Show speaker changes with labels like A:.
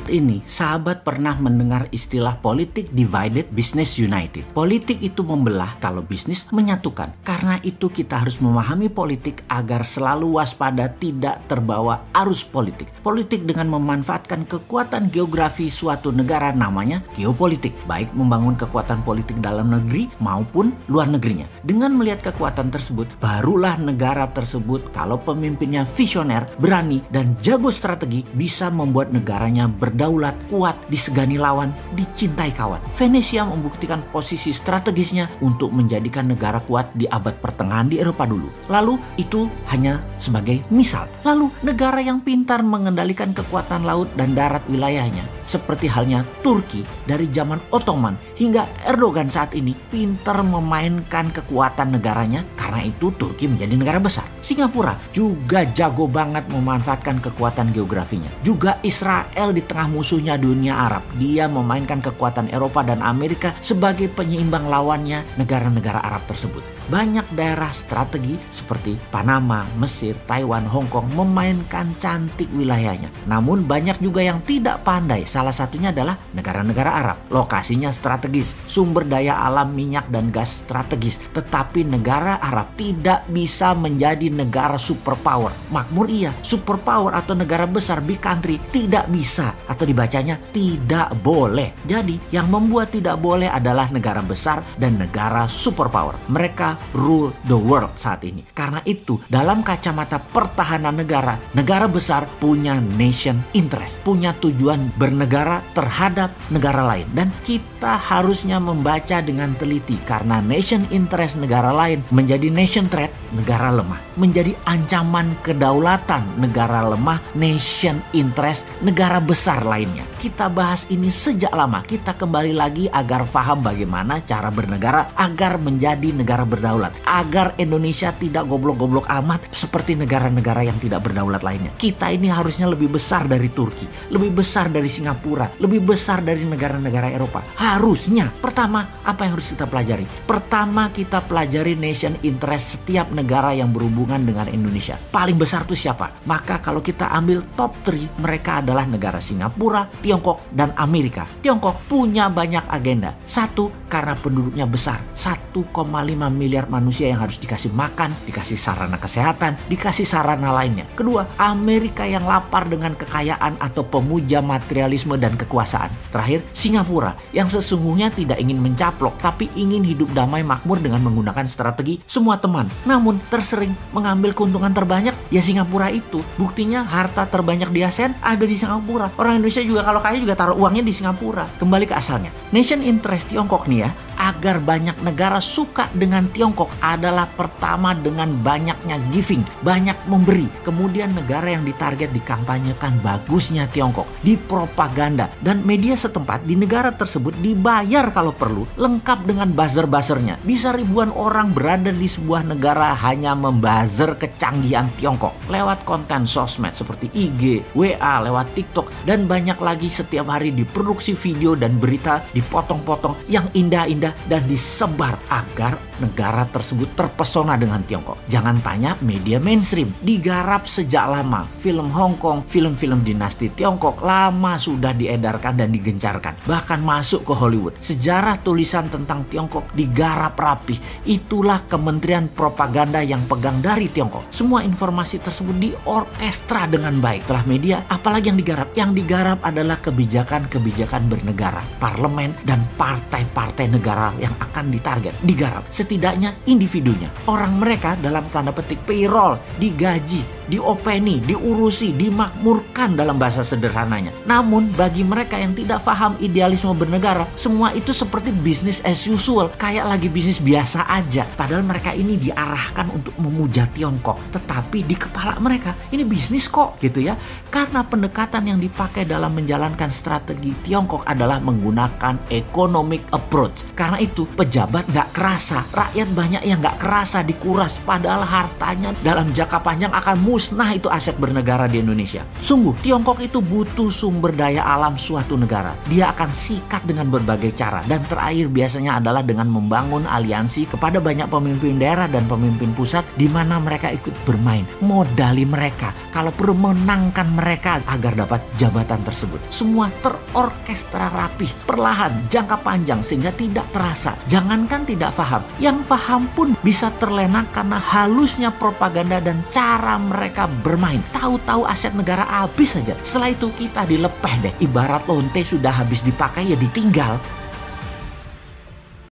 A: ini, sahabat pernah mendengar istilah politik divided, business united. Politik itu membelah, kalau bisnis menyatukan. Karena itu kita harus memahami politik agar selalu waspada tidak terbawa arus politik. Politik dengan memanfaatkan kekuatan geografi suatu negara namanya geopolitik. Baik membangun kekuatan politik dalam negeri maupun luar negerinya. Dengan melihat kekuatan tersebut, barulah negara tersebut kalau pemimpinnya visioner, berani, dan jago strategi bisa membuat negaranya berdaulat, kuat, disegani lawan, dicintai kawan. Venesia membuktikan posisi strategisnya untuk menjadikan negara kuat di abad pertengahan di Eropa dulu. Lalu itu hanya sebagai misal. Lalu negara yang pintar mengendalikan kekuatan laut dan darat wilayahnya, seperti halnya Turki dari zaman Ottoman hingga Erdogan saat ini, pintar memainkan kekuatan negaranya. Karena itu Turki menjadi negara besar. Singapura juga jago banget memanfaatkan kekuatan geografinya. Juga Israel di tengah musuhnya dunia Arab. Dia memainkan kekuatan Eropa dan Amerika sebagai penyeimbang lawannya negara-negara Arab tersebut. Banyak daerah strategi seperti Panama, Mesir, Taiwan, Hong Kong memainkan cantik wilayahnya. Namun banyak juga yang tidak pandai. Salah satunya adalah negara-negara Arab. Lokasinya strategis, sumber daya alam minyak dan gas strategis. Tetapi negara Arab tidak bisa menjadi negara superpower. Makmur iya, superpower atau negara besar, big country, tidak bisa. Atau dibacanya tidak boleh. Jadi yang membuat tidak boleh adalah negara besar dan negara superpower. Mereka rule the world saat ini. Karena itu dalam kacamata pertahanan negara, negara besar punya nation interest, punya tujuan bernegara terhadap negara lain. Dan kita harusnya membaca dengan teliti, karena nation interest negara lain menjadi nation threat, negara lemah. Menjadi ancaman kedaulatan, negara lemah, nation interest negara besar lainnya. Kita bahas ini sejak lama. Kita kembali lagi agar paham bagaimana cara bernegara agar menjadi negara berdaulat. Agar Indonesia tidak goblok-goblok amat seperti negara-negara yang tidak berdaulat lainnya. Kita ini harusnya lebih besar dari Turki, lebih besar dari Singapura, lebih besar dari negara-negara Eropa. Harusnya. Pertama, apa yang harus kita pelajari? Pertama, kita pelajari nation interest setiap negara yang berhubungan dengan Indonesia. Paling besar itu siapa? Maka kalau kita ambil top 3, mereka adalah negara Singapura, Tiongkok, dan Amerika. Tiongkok punya banyak agenda. Satu, karena penduduknya besar. 1,5 miliar manusia yang harus dikasih makan, dikasih sarana kesehatan, dikasih sarana lainnya. Kedua, Amerika yang lapar dengan kekayaan atau pemuja materialisme dan kekuasaan. Terakhir, Singapura yang sesungguhnya tidak ingin mencaplok tapi ingin hidup damai makmur dengan menggunakan strategi semua teman. Namun tersering mengambil keuntungan terbanyak ya Singapura itu. Buktinya harta terbanyak di ASEAN ada di Singapura. Orang Indonesia juga kalau kaya juga taruh uangnya di Singapura. Kembali ke asalnya. Nation interest Tiongkok nih ya, agar banyak negara suka dengan Tiongkok adalah pertama dengan banyaknya giving, banyak memberi. Kemudian negara yang ditarget dikampanyekan bagusnya Tiongkok, dipropaganda, dan media setempat di negara tersebut dibayar kalau perlu, lengkap dengan buzzer-buzzernya. Bisa ribuan orang berada di sebuah negara hanya membuzzer kecanggihan Tiongkok lewat konten sosmed seperti IG, WA, lewat TikTok, dan banyak lagi. Setiap hari diproduksi video dan berita dipotong-potong yang indah-indah dan disebar agar negara tersebut terpesona dengan Tiongkok. Jangan tanya media mainstream, digarap sejak lama. Film Hong Kong, film-film dinasti Tiongkok lama sudah diedarkan dan digencarkan, bahkan masuk ke Hollywood. Sejarah tulisan tentang Tiongkok digarap rapih. Itulah Kementerian Propaganda yang pegang dari Tiongkok. Semua informasi tersebut diorkestra dengan baik. Setelah media, apalagi yang digarap? Yang digarap adalah kebijakan-kebijakan bernegara, parlemen, dan partai-partai negara yang akan ditarget. Digarap setidaknya individunya. Orang mereka dalam tanda petik payroll, digaji, diopeni, diurusi, dimakmurkan dalam bahasa sederhananya. Namun bagi mereka yang tidak paham idealisme bernegara, semua itu seperti business as usual, kayak lagi bisnis biasa aja. Padahal mereka ini diarahkan untuk memuja Tiongkok, tetapi di kepala mereka ini bisnis kok gitu ya. Karena pendekatan yang dipakai dalam menjalankan strategi Tiongkok adalah menggunakan economic approach. Karena itu pejabat nggak kerasa, rakyat banyak yang nggak kerasa dikuras, padahal hartanya dalam jangka panjang akan musnah itu aset bernegara di Indonesia. Sungguh, Tiongkok itu butuh sumber daya alam suatu negara. Dia akan sikat dengan berbagai cara. Dan terakhir biasanya adalah dengan membangun aliansi kepada banyak pemimpin daerah dan pemimpin pusat di mana mereka ikut bermain. Modali mereka, kalau perlu menangkan mereka agar dapat jabatan tersebut. Semua terorkestra rapih, perlahan, jangka panjang sehingga tidak terasa. Jangankan tidak paham, yang paham pun bisa terlena karena halusnya propaganda dan cara mereka bermain. Tahu-tahu aset negara habis saja. Setelah itu kita dilepeh deh. Ibarat lonte sudah habis dipakai ya ditinggal.